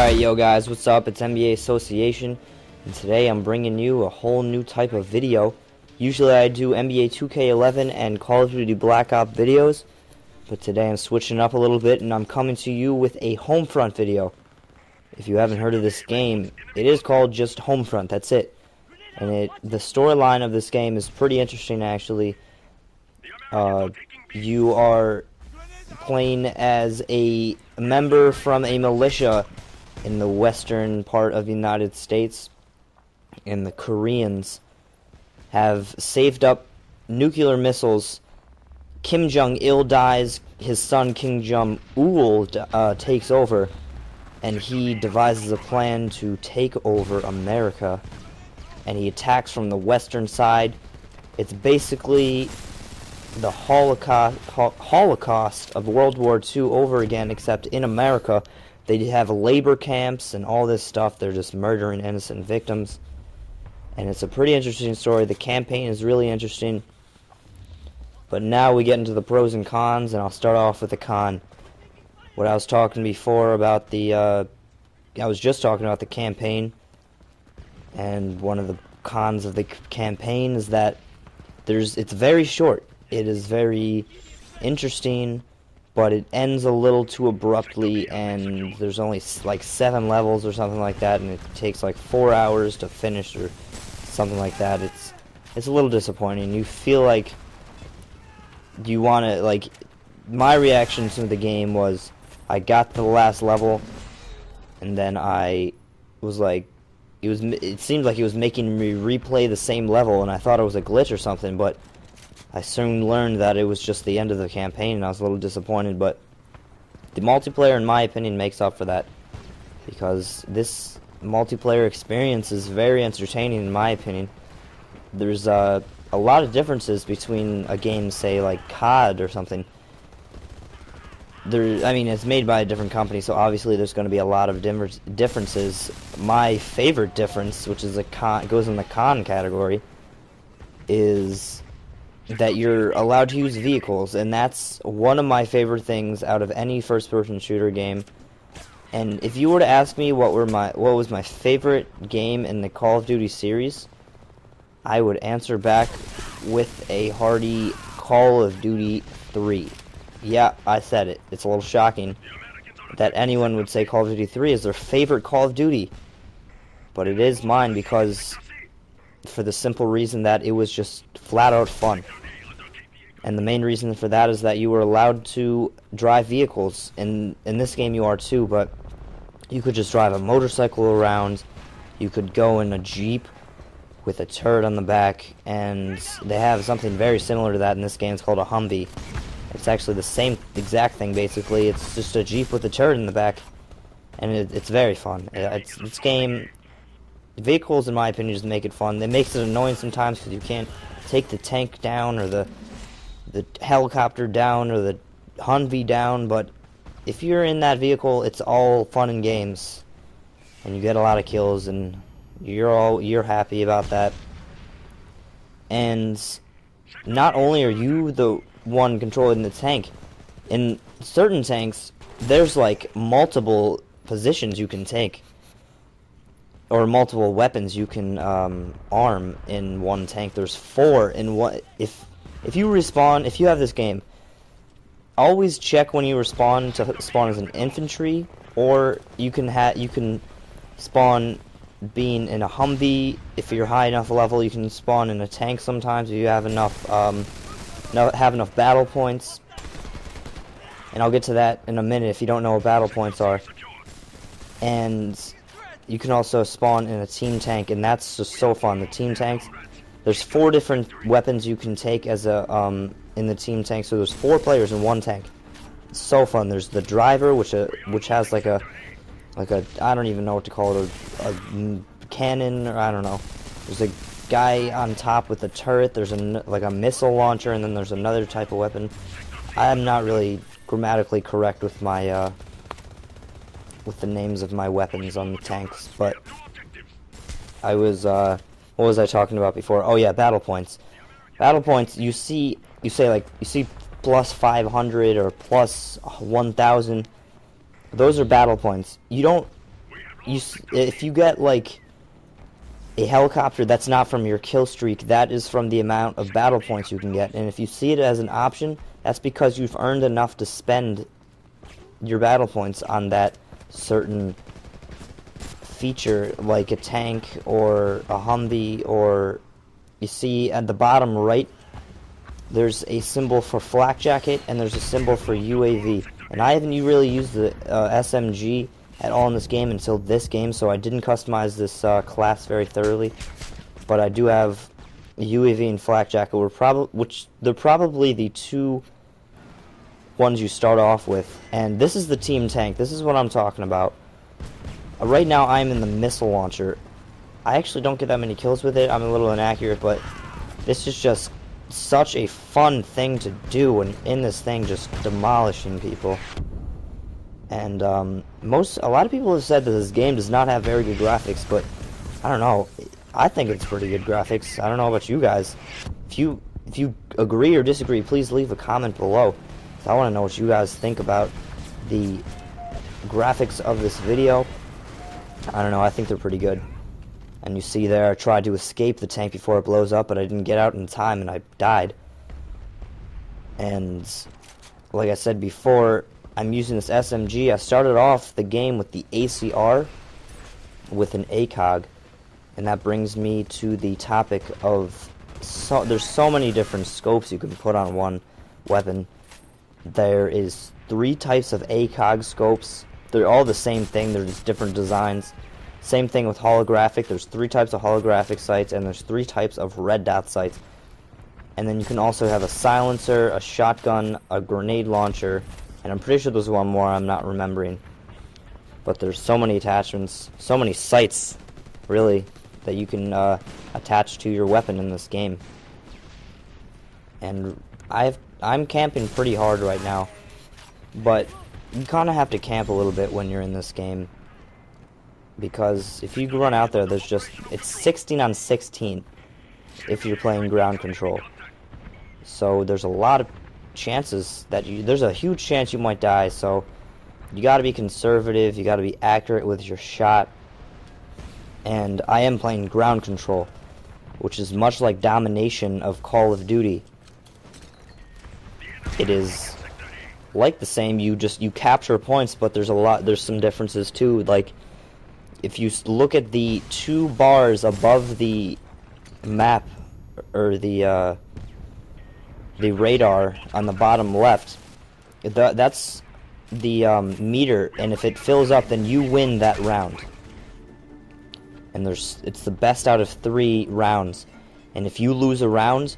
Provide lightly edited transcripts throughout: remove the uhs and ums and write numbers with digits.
Alright, yo guys, what's up? It's NBA Association, and today I'm bringing you a whole new type of video. Usually I do NBA 2K11 and Call of Duty Black Ops videos, but today I'm switching up a little bit and I'm coming to you with a Homefront video. If you haven't heard of this game, it is called just Homefront, that's it. And the storyline of this game is pretty interesting actually. You are playing as a member from a militia in the western part of the United States, and the Koreans have saved up nuclear missiles. Kim Jong-il dies, his son Kim Jong-un takes over, and he devises a plan to take over America, and he attacks from the western side. It's basically the Holocaust of World War II over again, except in America. They have labor camps and all this stuff. They're just murdering innocent victims. And it's a pretty interesting story. The campaign is really interesting. But now we get into the pros and cons, and I'll start off with the con. What I was talking before about the, I was just talking about the campaign. And one of the cons of the campaign is that it's very short. It is very interesting, but it ends a little too abruptly, and there's only like 7 levels or something like that, and it takes like 4 hours to finish or something like that. It's a little disappointing. You feel like you want to, like, my reaction to the game was I got to the last level, and then I was like, it seemed like it was making me replay the same level, and I thought it was a glitch or something, but I soon learned that it was just the end of the campaign, and I was a little disappointed, but the multiplayer, in my opinion, makes up for that, because this multiplayer experience is very entertaining, in my opinion. There's a lot of differences between a game, say, like COD or something. I mean, it's made by a different company, so obviously there's going to be a lot of differences. My favorite difference, which is goes in the con category, is that you're allowed to use vehicles, and that's one of my favorite things out of any first-person shooter game. And if you were to ask me what was my favorite game in the Call of Duty series, I would answer back with a hearty Call of Duty 3. Yeah, I said it. It's a little shocking that anyone would say Call of Duty 3 is their favorite Call of Duty, but it is mine because for the simple reason that it was just flat-out fun. And the main reason for that is that you were allowed to drive vehicles. In this game you are too, but you could just drive a motorcycle around. You could go in a Jeep with a turret on the back, and they have something very similar to that in this game. It's called a Humvee. It's actually the same exact thing, basically. It's just a Jeep with a turret in the back, and it's very fun. This game, vehicles, in my opinion, just make it fun. It makes it annoying sometimes because you can't take the tank down or the helicopter down or the Humvee down, but if you're in that vehicle, it's all fun and games, and you get a lot of kills, and you're happy about that. And not only are you the one controlling the tank, in certain tanks there's like multiple positions you can take, or multiple weapons you can arm in one tank. There's 4 in one. If you respawn, if you have this game, always check when you respawn to spawn as an infantry, or you can spawn being in a Humvee. If you're high enough level, you can spawn in a tank sometimes if you have enough battle points. And I'll get to that in a minute if you don't know what battle points are. And you can also spawn in a team tank, and that's just so fun. The team tanks, there's 4 different weapons you can take as a in the team tank, so there's 4 players in one tank. It's so fun. There's the driver, which has like a I don't even know what to call it, a cannon, or I don't know. There's a guy on top with a turret. There's like a missile launcher, and then there's another type of weapon. I'm not really grammatically correct with my with the names of my weapons on the tanks, but I was what was I talking about before? Oh yeah, battle points. Battle points, you see plus 500 or plus 1000. Those are battle points. You don't if you get like a helicopter that's not from your kill streak, that is from the amount of battle points you can get. And if you see it as an option, that's because you've earned enough to spend your battle points on that certain feature, like a tank or a Humvee. Or you see at the bottom right, there's a symbol for flak jacket and there's a symbol for UAV. And I haven't really used the SMG at all in this game until this game, so I didn't customize this class very thoroughly. But I do have UAV and flak jacket, which they're probably the two ones you start off with. And this is the team tank. This is what I'm talking about. Right now I'm in the missile launcher. I actually don't get that many kills with it. I'm a little inaccurate, but this is just such a fun thing to do, and in this thing just demolishing people. And a lot of people have said that this game does not have very good graphics, but I don't know. I think it's pretty good graphics. I don't know about you guys. If you agree or disagree, please leave a comment below. I want to know what you guys think about the graphics of this video. I don't know. I think they're pretty good. And you see there, I tried to escape the tank before it blows up, but I didn't get out in time, and I died. And like I said before, I'm using this SMG. I started off the game with the ACR with an ACOG, and that brings me to the topic of there's so many different scopes you can put on one weapon. There is 3 types of ACOG scopes. They're all the same thing, they're just different designs. Same thing with holographic. There's 3 types of holographic sights, and there's 3 types of red dot sights. And then you can also have a silencer, a shotgun, a grenade launcher, and I'm pretty sure there's one more I'm not remembering. But there's so many attachments, so many sights, really, that you can attach to your weapon in this game. And I'm camping pretty hard right now, but you kind of have to camp a little bit when you're in this game. Because if you run out there, it's 16 on 16 if you're playing ground control. So there's a lot of chances that there's a huge chance you might die, so you gotta be conservative, you gotta be accurate with your shot. And I am playing ground control, which is much like domination of Call of Duty. It is like the same, you capture points, but there's some differences too. Like, if you look at the 2 bars above the map, or the radar on the bottom left, that's the meter, and if it fills up, then you win that round. And it's the best out of 3 rounds. And if you lose a round,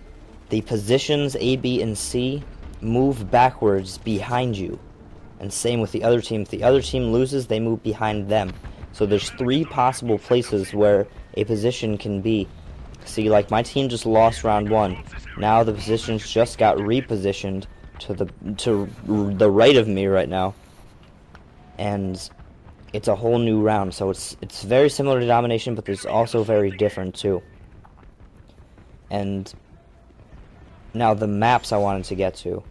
the positions A, B, and C move backwards behind you. And same with the other team. If the other team loses, they move behind them. So there's 3 possible places where a position can be. See, like my team just lost round 1. Now the positions just got repositioned to the right of me right now. And it's a whole new round. So it's very similar to domination, but it's also very different too. And now the maps I wanted to get to.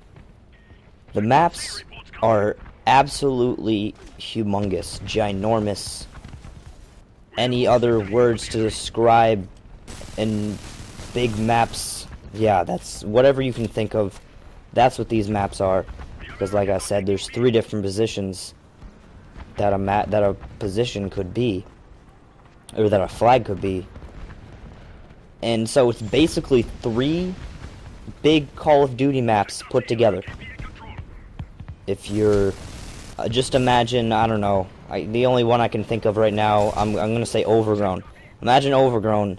The maps are absolutely humongous, ginormous. Any other words to describe in big maps? Yeah, that's whatever you can think of. That's what these maps are. Because like I said, there's 3 different positions that a position could be, or that a flag could be. And so it's basically 3 big Call of Duty maps put together. If you're just imagine, I don't know, the only one I can think of right now, I'm gonna say Overgrown. Imagine Overgrown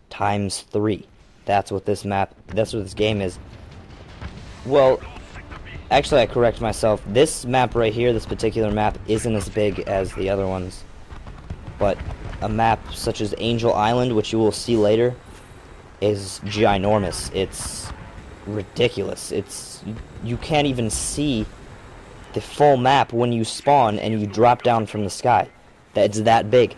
times 3. That's what this game is. Well, actually I correct myself. This map right here, this particular map, isn't as big as the other ones. But a map such as Angel Island, which you will see later, is ginormous. It's ridiculous. You can't even see the full map when you spawn and you drop down from the sky. It's that big.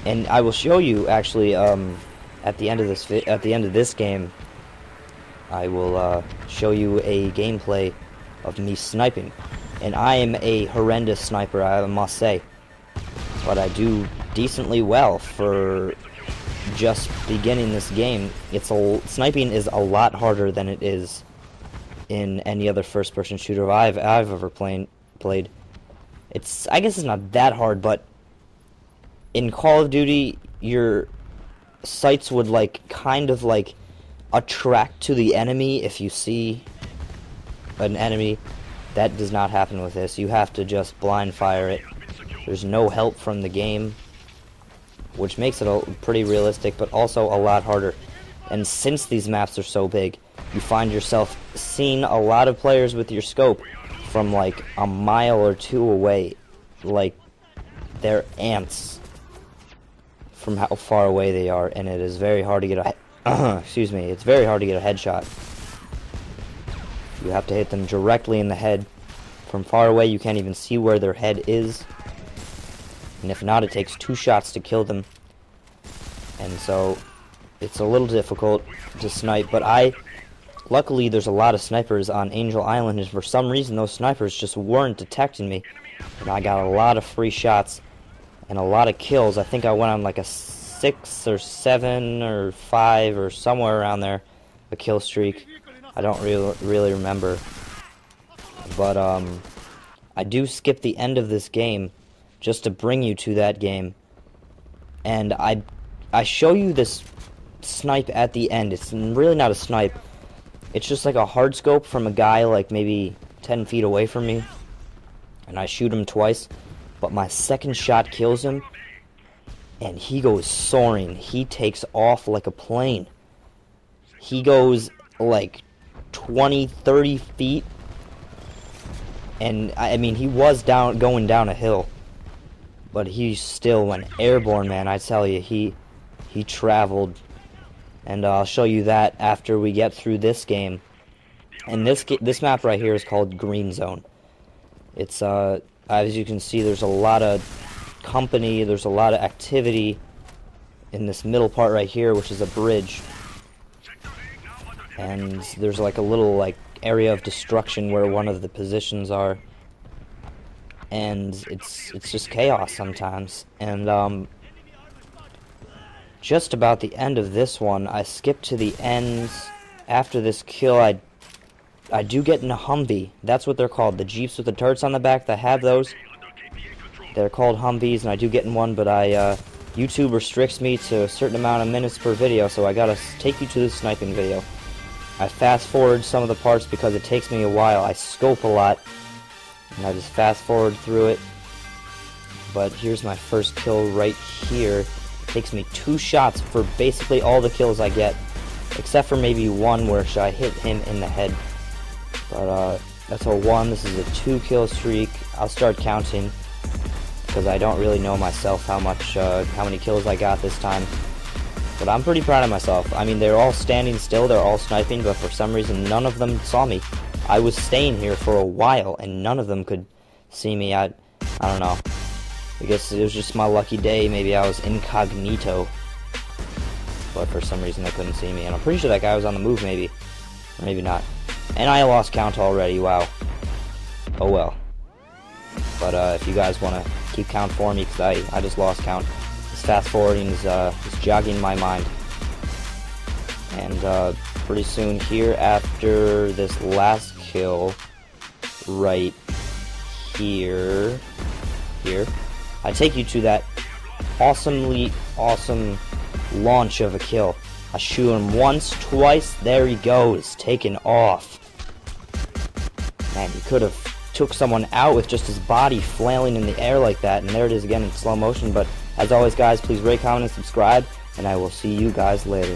And I will show you actually at the end of this game. I will show you a gameplay of me sniping, and I am a horrendous sniper, I must say. but I do decently well for just beginning this game. Sniping is a lot harder than it is in any other first-person shooter I've ever played. I guess it's not that hard, but in Call of Duty, your sights would kind of attract to the enemy if you see an enemy. That does not happen with this. You have to just blind fire it. There's no help from the game, which makes it pretty realistic, but also a lot harder. And since these maps are so big, you find yourself seeing a lot of players with your scope from a mile or two away. They're ants from how far away they are, and it is very hard to get excuse me, it's very hard to get a headshot. You have to hit them directly in the head. From far away, you can't even see where their head is. And if not, it takes 2 shots to kill them. And so, it's a little difficult to snipe, but luckily there's a lot of snipers on Angel Island, and for some reason those snipers just weren't detecting me. And I got a lot of free shots and a lot of kills. I think I went on a 6 or 7 or 5 or somewhere around there, a kill streak. I don't really remember. But I do skip the end of this game just to bring you to that game. And I show you this snipe at the end. It's really not a snipe. It's just a hard scope from a guy maybe 10 feet away from me. And I shoot him twice. But my second shot kills him. And he goes soaring. He takes off like a plane. He goes 20, 30 feet. And I mean, he was going down a hill. But he still went airborne, man. I tell you, he traveled. And I'll show you that after we get through this game. And this map right here is called Green Zone. It's as you can see, there's a lot of company, there's a lot of activity in this middle part right here, which is a bridge. And there's a little area of destruction where one of the positions are. And it's just chaos sometimes. And just about the end of this one, I skipped to the end. After this kill, I do get in a Humvee. That's what they're called. The Jeeps with the turrets on the back, that have those. They're called Humvees, and I do get in one, but YouTube restricts me to a certain amount of minutes per video, so I gotta take you to the sniping video. I fast forward some of the parts because it takes me a while. I scope a lot, and I just fast forward through it. But here's my first kill right here. It takes me 2 shots for basically all the kills I get, except for maybe one where I hit him in the head. But that's a 1. This is a 2 kill streak. I'll start counting because I don't really know myself how many kills I got this time. But I'm pretty proud of myself. I mean, they're all standing still, they're all sniping, but for some reason none of them saw me. I was staying here for a while and none of them could see me. I don't know. I guess it was just my lucky day. Maybe I was incognito. But for some reason they couldn't see me. And I'm pretty sure that guy was on the move, maybe. Or maybe not. And I lost count already, wow. Oh well. But if you guys want to keep count for me, because I just lost count. This fast forwarding is jogging my mind. And pretty soon here, after this last kill, right here, I take you to that awesomely awesome launch of a kill. I shoot him once, twice, there he goes, taken off. Man, he could have took someone out with just his body flailing in the air like that, and there it is again in slow motion. But as always, guys, please rate, comment, and subscribe, and I will see you guys later.